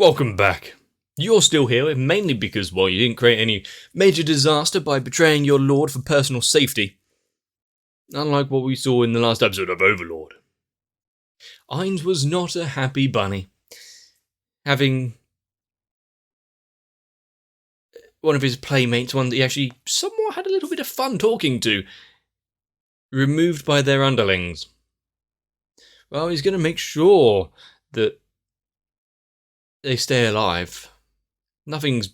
Welcome back. You're still here, mainly because, well, you didn't create any major disaster by betraying your lord for personal safety. Unlike what we saw in the last episode of Overlord. Ainz was not a happy bunny. Having one of his playmates, one that he actually somewhat had a little bit of fun talking to, removed by their underlings. Well, he's going to make sure that they stay alive. Nothing's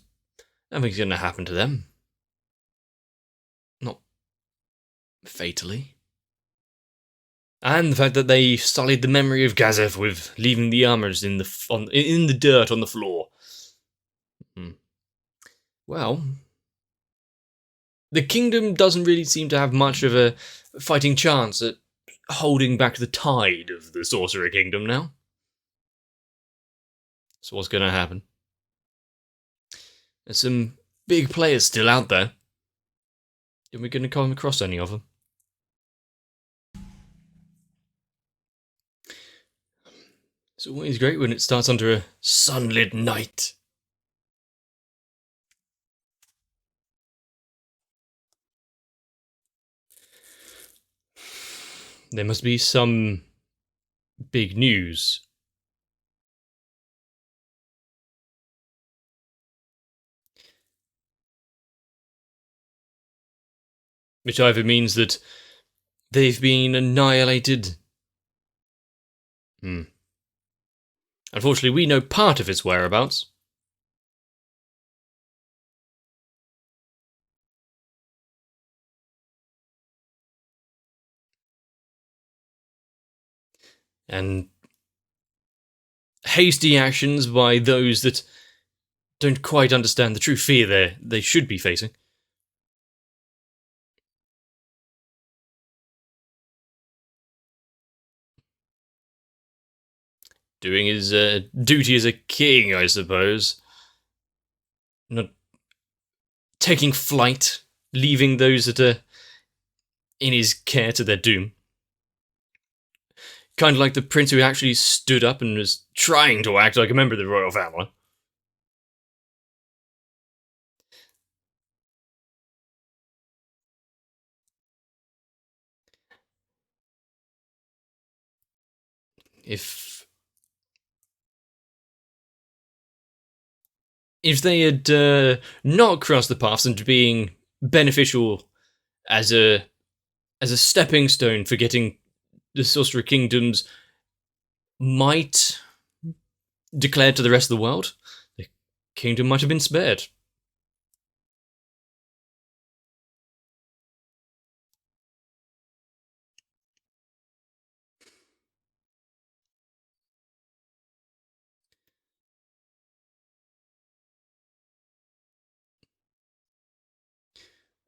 going to happen to them. Not fatally. And the fact that they sullied the memory of Gazef with leaving the armors in the dirt on the floor. Well, the kingdom doesn't really seem to have much of a fighting chance at holding back the tide of the Sorcerer Kingdom now. So what's going to happen? There's some big players still out there. Are we going to come across any of them? It's always great when it starts under a sunlit night. There must be some big news. Which either means that they've been annihilated. Unfortunately, we know part of its whereabouts. And hasty actions by those that don't quite understand the true fear they should be facing. Doing his duty as a king, I suppose. Not taking flight, leaving those that are in his care to their doom. Kind of like the prince who actually stood up and was trying to act like a member of the royal family. If they had not crossed the paths into being beneficial as a stepping stone for getting the Sorcerer Kingdom's might declared to the rest of the world, the kingdom might have been spared.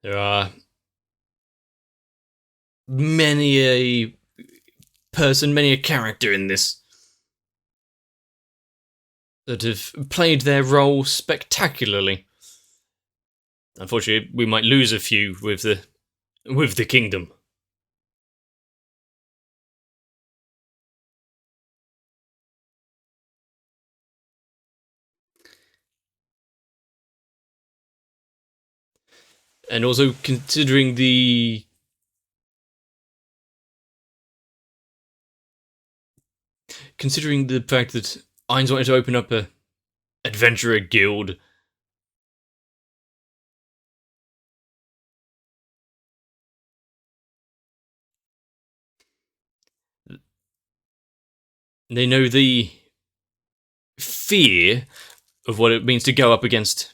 There are many a person, many a character in this that have played their role spectacularly. Unfortunately, we might lose a few with the kingdom. And also considering the fact that Ainz wanted to open up a adventurer guild. They know the fear of what it means to go up against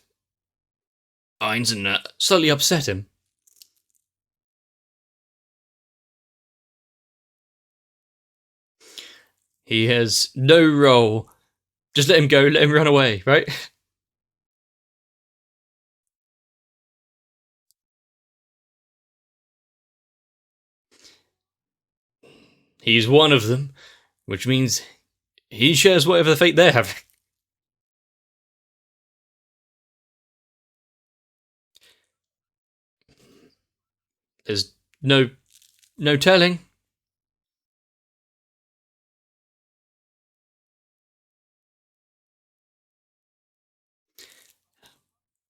Ainz and slightly upset him. He has no role. Just let him go, let him run away, right? He's one of them, which means he shares whatever fate they're having. There's no telling.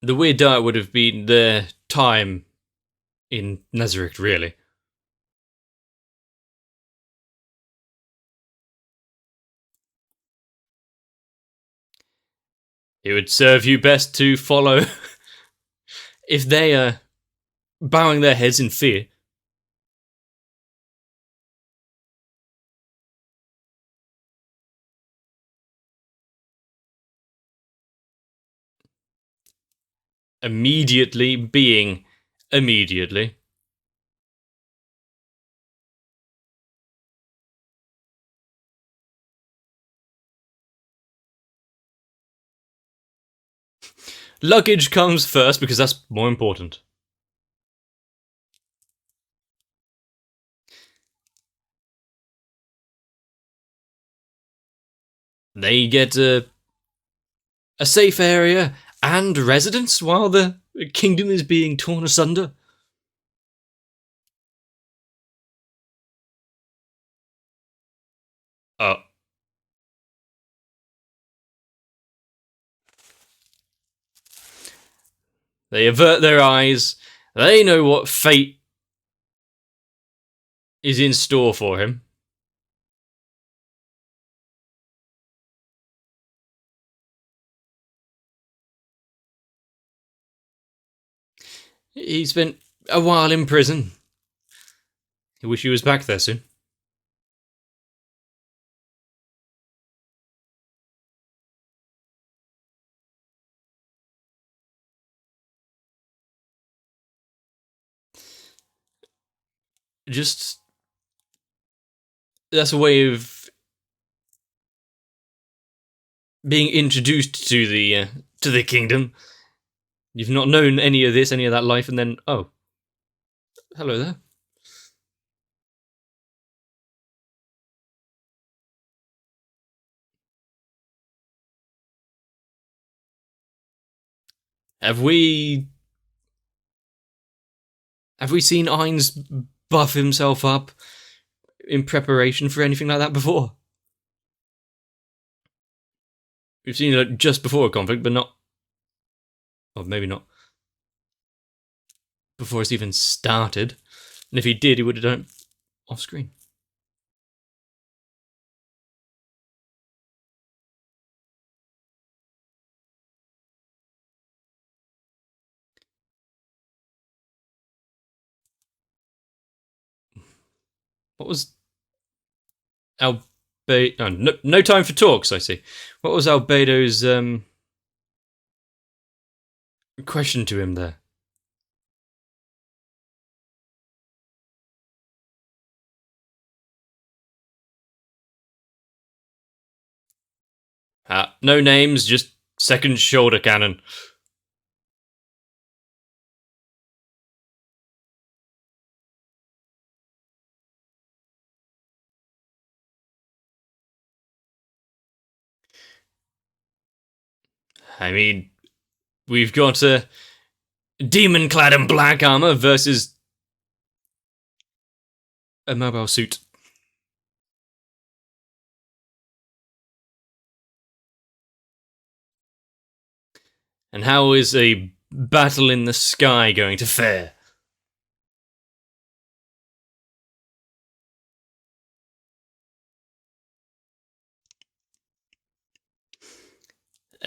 The Weird Diet would have been their time in Nazarick, really. It would serve you best to follow. If they are bowing their heads in fear. Immediately being immediately. Luggage comes first because that's more important. They get a safe area and residence while the kingdom is being torn asunder. Oh. They avert their eyes. They know what fate is in store for him. He spent a while in prison. I wish he was back there soon. Just that's a way of being introduced to the kingdom. You've not known any of this, any of that life, and then oh, hello there. Have we seen Ainz buff himself up in preparation for anything like that before? We've seen it just before a conflict, but not. Or maybe not. Before it's even started. And if he did, he would have done it off screen. What was Albedo? No time for talks, I see. What was Albedo's question to him there? No names, just second shoulder cannon. I mean, we've got a demon clad in black armor versus a mobile suit. And how is a battle in the sky going to fare?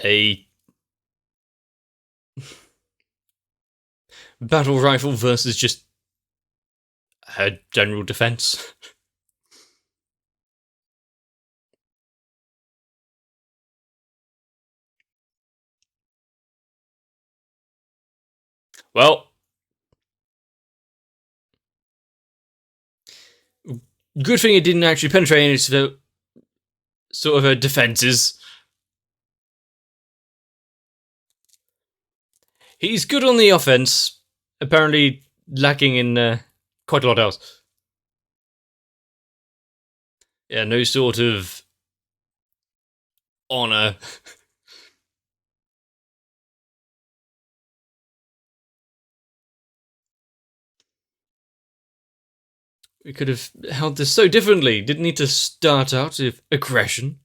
A battle rifle versus just her general defense. Well, good thing it didn't actually penetrate any sort of her defenses. He's good on the offense, apparently lacking in quite a lot else. Yeah, no sort of honor. We could have held this so differently. Didn't need to start out with aggression.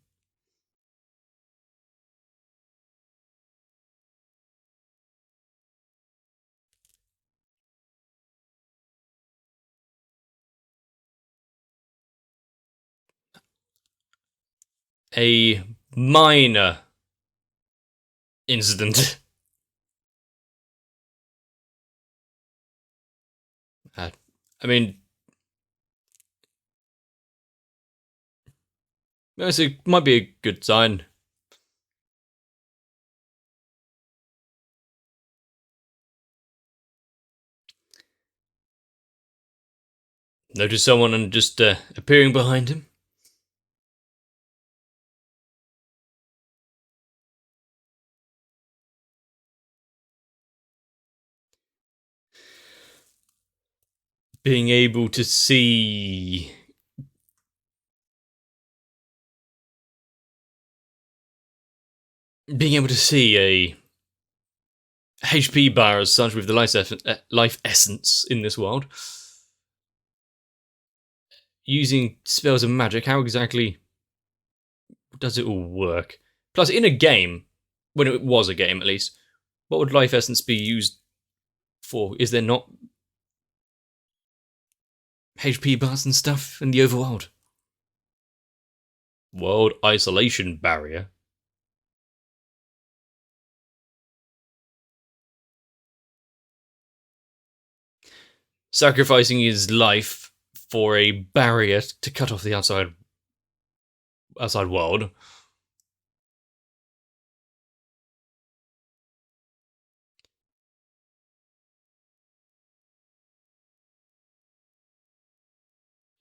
a minor incident. I mean, it might be a good sign. Notice someone just appearing behind him. Being able to see... Being able to see a HP bar as such with the life essence in this world. Using spells and magic, how exactly does it all work? Plus, in a game, when it was a game at least, what would life essence be used for? Is there not HP bars and stuff in the overworld? World isolation barrier. Sacrificing his life for a barrier to cut off the outside world.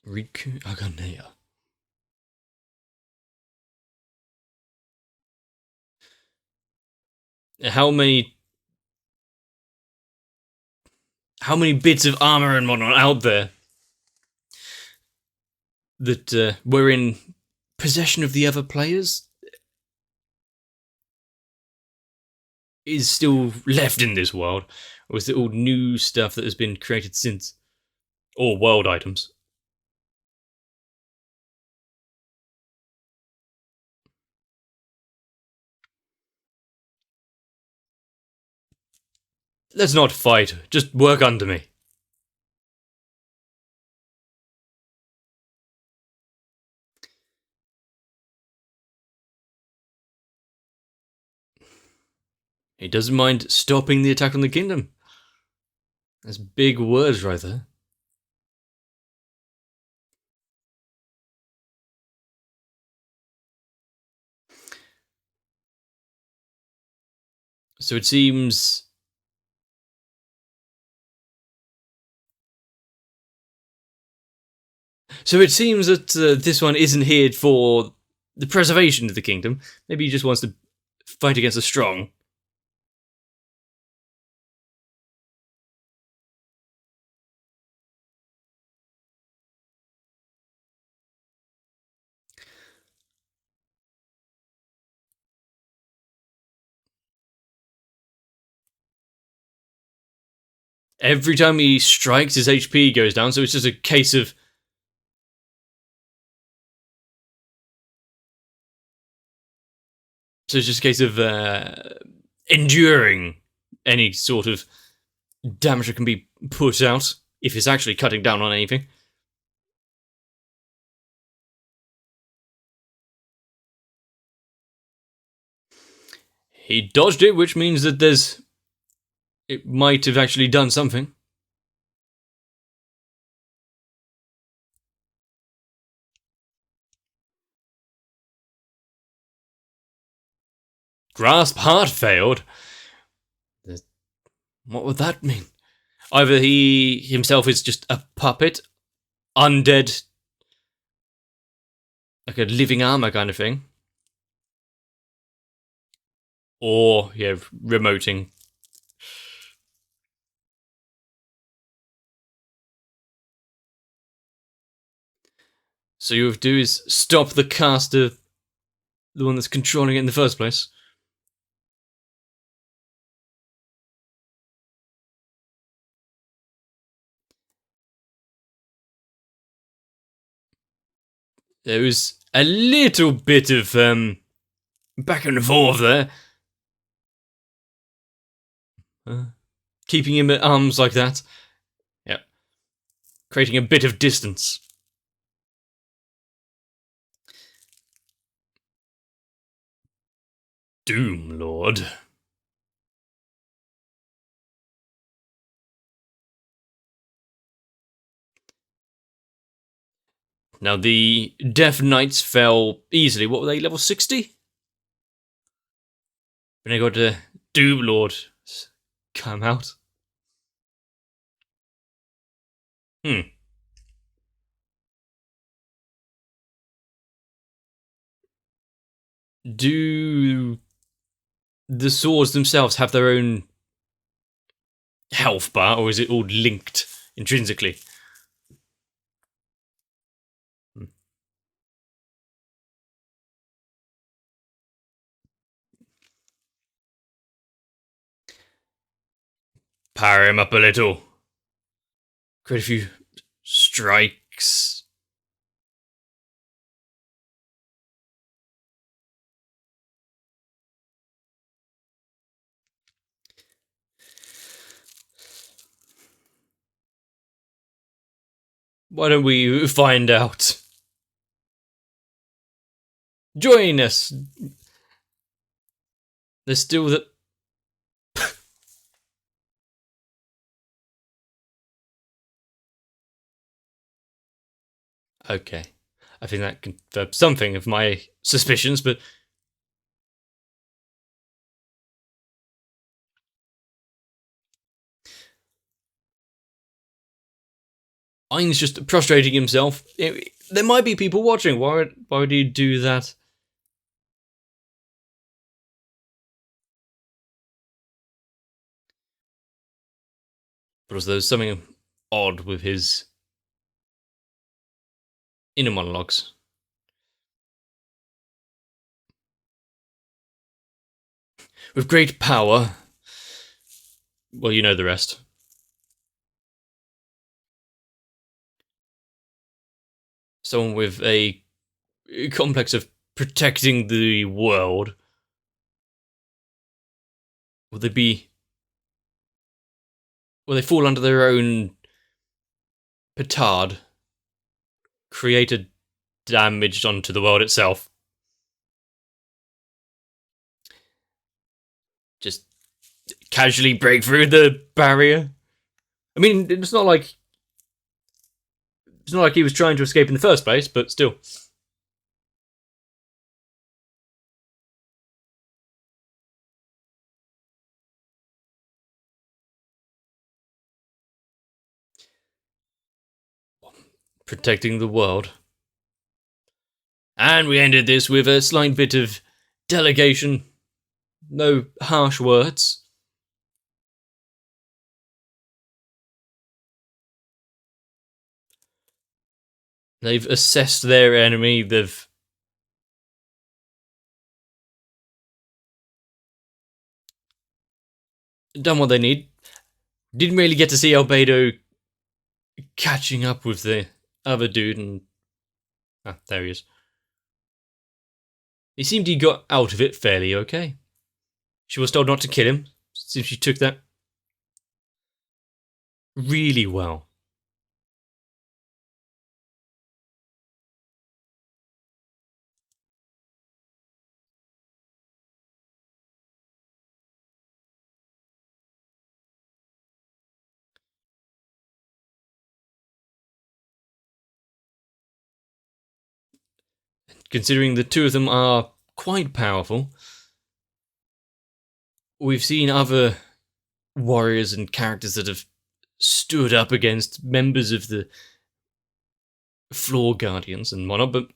Riku Aganea. How many bits of armor and whatnot out there that were in possession of the other players is still left in this world? Or is it all new stuff that has been created since? Or world items? Let's not fight, just work under me. He doesn't mind stopping the attack on the kingdom. That's big words right there. So it seems... that this one isn't here for the preservation of the kingdom. Maybe he just wants to fight against the strong. Every time he strikes, his HP goes down, so it's just a case of... enduring any sort of damage that can be put out, if it's actually cutting down on anything. He dodged it, which means that it might have actually done something. Grasp heart failed? What would that mean? Either he himself is just a puppet, undead, like a living armor kind of thing. Or, yeah, remoting. So you have to do is stop the caster, the one that's controlling it in the first place. There was a little bit of back and forth there. Keeping him at arms like that. Yep. Creating a bit of distance. Doom Lord. Now, the Death Knights fell easily. What were they, level 60? When I got to Doom Lord come out. Do the swords themselves have their own health bar, or is it all linked intrinsically? Power him up a little. Quite a few strikes. Why don't we find out? Join us. There's still the... Okay. I think that confirms something of my suspicions, but... Ein's just prostrating himself. There might be people watching. Why would he do that? But also, there's something odd with his inner monologues. With great power... Well, you know the rest. Someone with a complex of protecting the world. Will they fall under their own petard? Created damage onto the world itself. Just casually break through the barrier. I mean, it's not like he was trying to escape in the first place, but still. Protecting the world. And we ended this with a slight bit of delegation. No harsh words. They've assessed their enemy. They've done what they need. Didn't really get to see Albedo catching up with the other dude, and there he is. It seemed he got out of it fairly okay. She was told not to kill him. Seems she took that really well. Considering the two of them are quite powerful, we've seen other warriors and characters that have stood up against members of the Floor Guardians and whatnot, but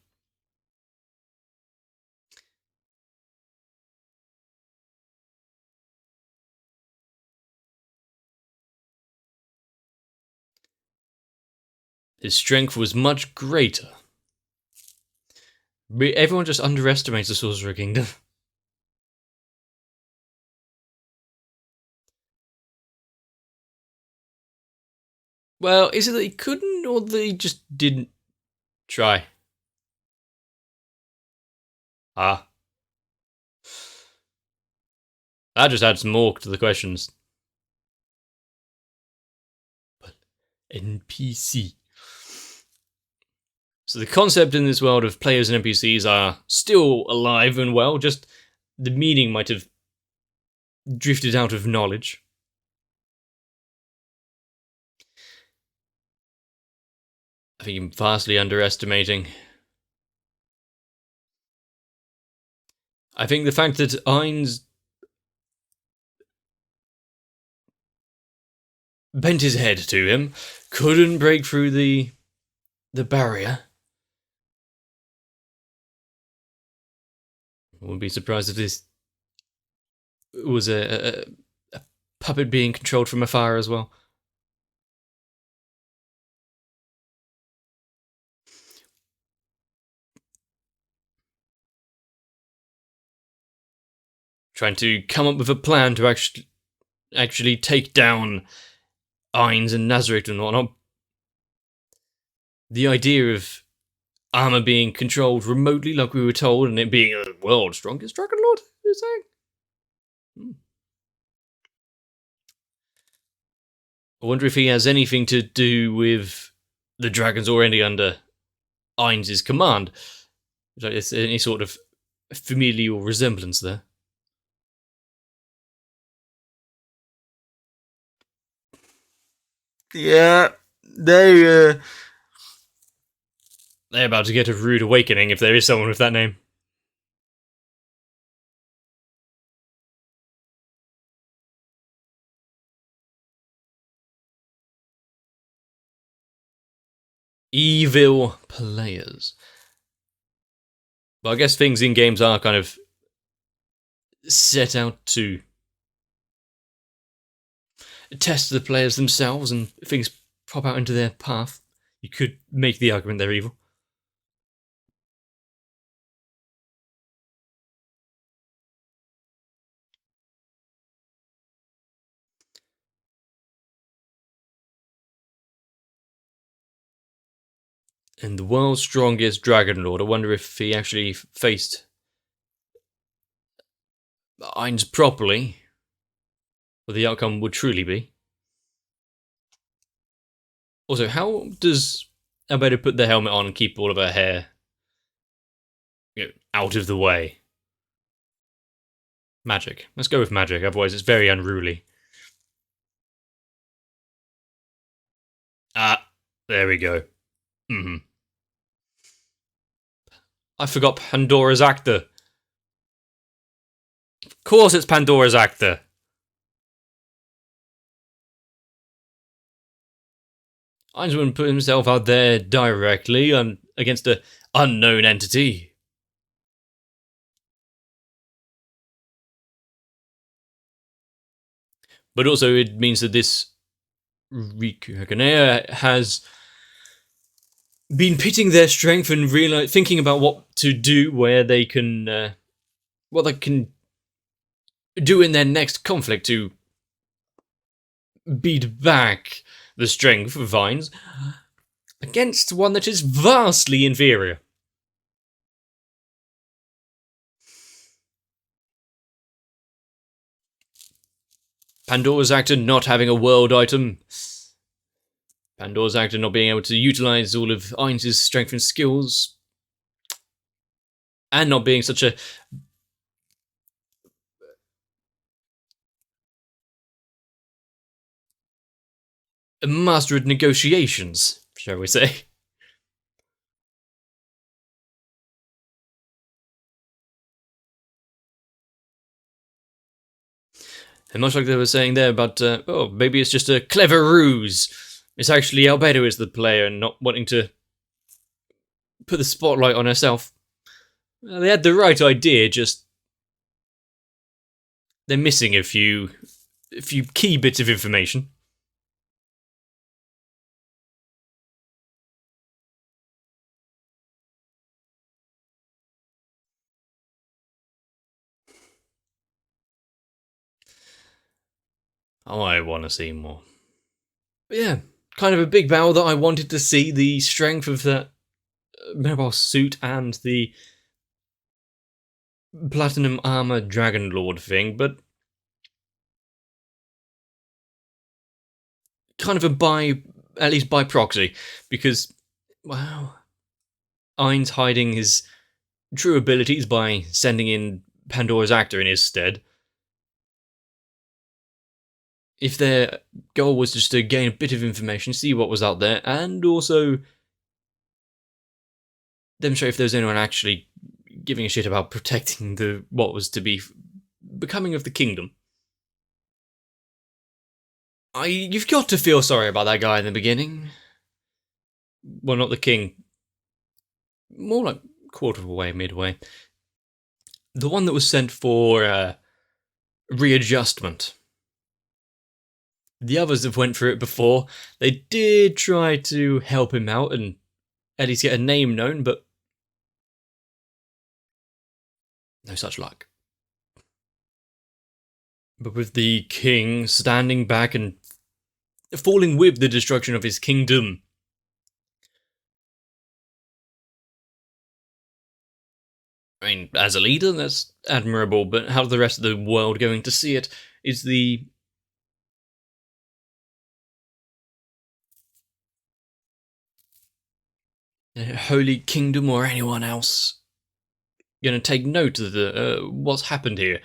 his strength was much greater. Everyone just underestimates the Sorcerer Kingdom. Well, is it that he couldn't, or that he just didn't try? That just adds more to the questions. But NPC. So the concept in this world of players and NPCs are still alive and well, just the meaning might have drifted out of knowledge. I think I'm vastly underestimating. I think the fact that Ainz bent his head to him, couldn't break through the barrier. I wouldn't be surprised if this was a puppet being controlled from afar as well. Trying to come up with a plan to actually take down Ainz and Nazarick and whatnot. The idea of armor being controlled remotely, like we were told, and it being a world's strongest Dragon Lord, you're saying? I wonder if he has anything to do with the dragons already under Ainz's command. Like, is there any sort of familial resemblance there? Yeah, they're about to get a rude awakening if there is someone with that name. Evil players. But I guess things in games are kind of set out to test the players themselves, and if things pop out into their path, you could make the argument they're evil. And the world's strongest Dragon Lord, I wonder if he actually faced Ainz properly, what the outcome would truly be. Also, how does Albedo put the helmet on and keep all of her hair out of the way? Magic. Let's go with magic, otherwise it's very unruly. Ah, there we go. I forgot Pandora's actor. Of course it's Pandora's actor. Ainz wouldn't put himself out there directly against an unknown entity. But also it means that this Riku Hakanea has been pitting their strength and thinking about what to do, where they can, what they can do in their next conflict to beat back the strength of Ainz against one that is vastly inferior. Pandora's actor not having a world item. Pandora's actor not being able to utilize all of Ainz's strength and skills. And not being such a master of negotiations, shall we say. And much like they were saying there about, maybe it's just a clever ruse. It's actually Albedo is the player and not wanting to put the spotlight on herself. Well, they had the right idea, just they're missing a few key bits of information. Oh, I want to see more. But yeah, kind of a big battle that I wanted to see, the strength of that mobile suit and the platinum armor Dragon Lord thing, but kind of at least by proxy, because, wow, Ainz hiding his true abilities by sending in Pandora's actor in his stead. If their goal was just to gain a bit of information, see what was out there, and also demonstrate if there was anyone actually giving a shit about protecting what was to be becoming of the kingdom. You've got to feel sorry about that guy in the beginning. Well, not the king. More like quarter of the way, midway. The one that was sent for readjustment. The others have went through it before. They did try to help him out and at least get a name known, but no such luck. But with the king standing back and falling with the destruction of his kingdom, I mean, as a leader, that's admirable, but how's the rest of the world going to see it? Is the Holy Kingdom or anyone else going to take note of what's happened here?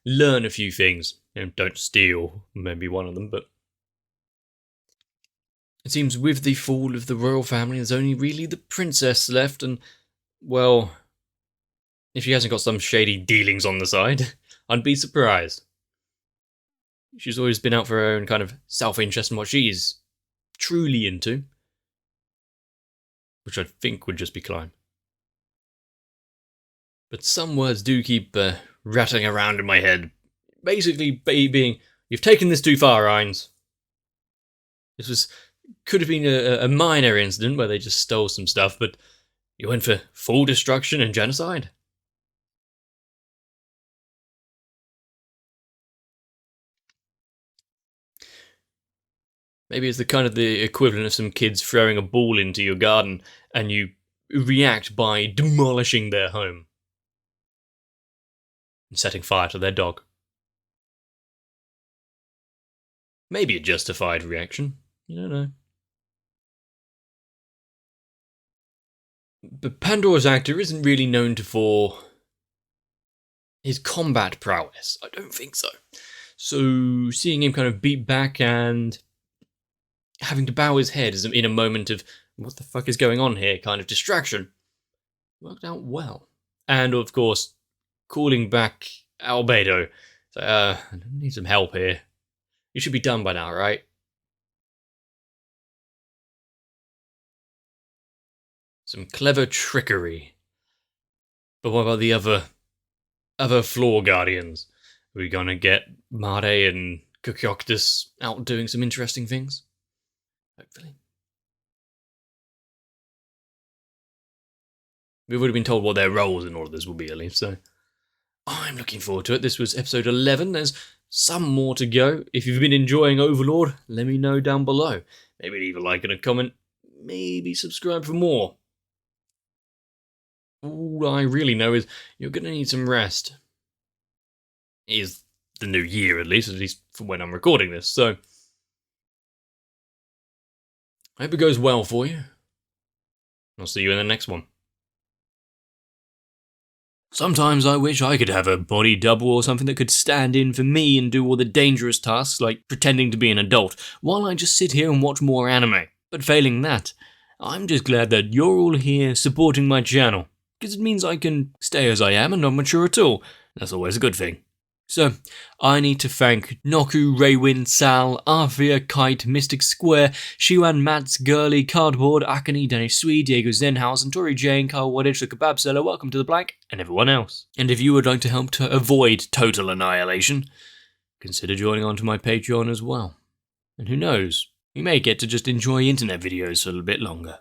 Learn a few things. Don't steal, maybe one of them, but it seems with the fall of the royal family, there's only really the princess left, and, well, if she hasn't got some shady dealings on the side, I'd be surprised. She's always been out for her own kind of self-interest and what she's truly into, which I think would just be climb. But some words do keep rattling around in my head. Basically being, you've taken this too far, Hines. This could have been a minor incident where they just stole some stuff, but you went for full destruction and genocide. Maybe it's the equivalent of some kids throwing a ball into your garden and you react by demolishing their home and setting fire to their dog. Maybe a justified reaction. You don't know. But Pandora's actor isn't really known for his combat prowess. I don't think so. So seeing him kind of beat back and having to bow his head is in a moment of what the fuck is going on here kind of distraction worked out well. And of course, calling back Albedo. So, I need some help here. You should be done by now, right? Some clever trickery. But what about the other floor guardians? Are we gonna get Mare and Kukyoktis out doing some interesting things? Hopefully. We would have been told what their roles in all of this will be, at least, so I'm looking forward to it. This was episode 11. There's some more to go. If you've been enjoying Overlord, let me know down below. Maybe leave a like and a comment. Maybe subscribe for more. All I really know is you're going to need some rest. It is the new year, at least for when I'm recording this, so I hope it goes well for you. I'll see you in the next one. Sometimes I wish I could have a body double or something that could stand in for me and do all the dangerous tasks like pretending to be an adult, while I just sit here and watch more anime. But failing that, I'm just glad that you're all here supporting my channel, because it means I can stay as I am and not mature at all. That's always a good thing. So, I need to thank Noku, Raywin, Sal, Arthia, Kite, Mystic Square, Shiwan, Mats, Girly, Cardboard, Akane, Danny Swede, Diego Zenhouse, and Tori Jane, Kyle Wadditch, the Kebab Seller, Welcome to the Blank, and everyone else. And if you would like to help to avoid total annihilation, consider joining onto my Patreon as well. And who knows, we may get to just enjoy internet videos for a little bit longer.